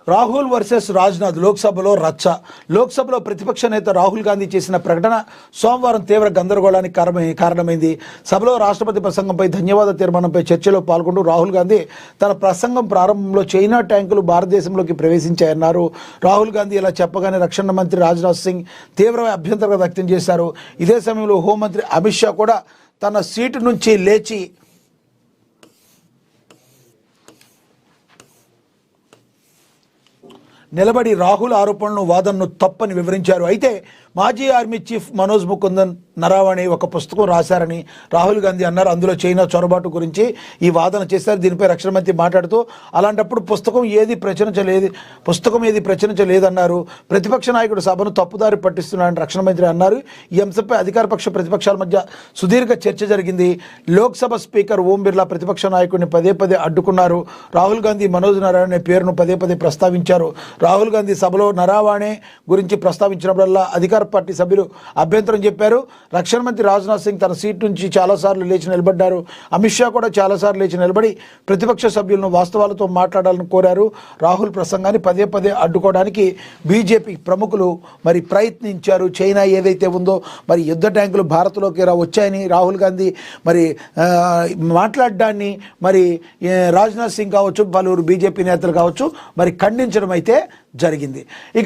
Rahul versus Rajnath లోక్సభలో రచ్చ. లోక్సభలో ప్రతిపక్ష నేత రాహుల్ గాంధీ చేసిన ప్రకటన సోమవారం తీవ్ర గందరగోళానికి కారణమైంది. సభలో రాష్ట్రపతి ప్రసంగంపై ధన్యవాద తీర్మానంపై చర్చలో పాల్గొంటూ రాహుల్ గాంధీ తన ప్రసంగం ప్రారంభంలో చైనా ట్యాంకులు భారతదేశంలోకి ప్రవేశించాయన్నారు. రాహుల్ గాంధీ ఇలా చెప్పగానే రక్షణ మంత్రి రాజ్నాథ్ సింగ్ తీవ్ర అభ్యంతరం వ్యక్తం చేశారు. ఇదే సమయంలో హోంమంత్రి అమిత్ షా కూడా తన సీటు నుంచి లేచి నిలబడి రాహుల్ ఆరోపణలను వాదనను తప్పని వివరించారు. అయితే మాజీ ఆర్మీ చీఫ్ మనోజ్ ముకుందన్ నరావణే ఒక పుస్తకం రాశారని రాహుల్ గాంధీ అన్నారు. అందులో చైనా చొరబాటు గురించి ఈ వాదన చేశారు. దీనిపై రక్షణ మంత్రి మాట్లాడుతూ అలాంటప్పుడు పుస్తకం ఏది ప్రచురించలేదన్నారు. ప్రతిపక్ష నాయకుడు సభను తప్పుదారి పట్టిస్తున్నారని రక్షణ మంత్రి అన్నారు. ఈ అంశంపై అధికార పక్ష ప్రతిపక్షాల మధ్య సుదీర్ఘ చర్చ జరిగింది. లోక్సభ స్పీకర్ ఓం బిర్లా ప్రతిపక్ష నాయకుడిని పదే పదే అడ్డుకున్నారు. రాహుల్ గాంధీ మనోజ్ నరావణే పేరును పదే పదే ప్రస్తావించారు. రాహుల్ గాంధీ సభలో నరావణే గురించి ప్రస్తావించినప్పుడల్లా అధికార పార్టీ సభ్యులు అభ్యంతరం చెప్పారు. రక్షణ మంత్రి రాజ్నాథ్ సింగ్ తన సీటు నుంచి చాలాసార్లు లేచి నిలబడ్డారు. అమిత్ షా కూడా చాలాసార్లు లేచి నిలబడి ప్రతిపక్ష సభ్యులను వాస్తవాలతో మాట్లాడాలని కోరారు. రాహుల్ ప్రసంగాన్ని పదే పదే అడ్డుకోవడానికి బీజేపీ ప్రముఖులు మరి ప్రయత్నించారు. చైనా ఏదైతే ఉందో మరి యుద్ధ ట్యాంకులు భారత్లోకి వచ్చాయని రాహుల్ గాంధీ మరి మాట్లాడడాన్ని మరి రాజ్నాథ్ సింగ్ కావచ్చు, పలువురు బీజేపీ నేతలు కావచ్చు మరి ఖండించడం అయితే జరిగింది. ఇక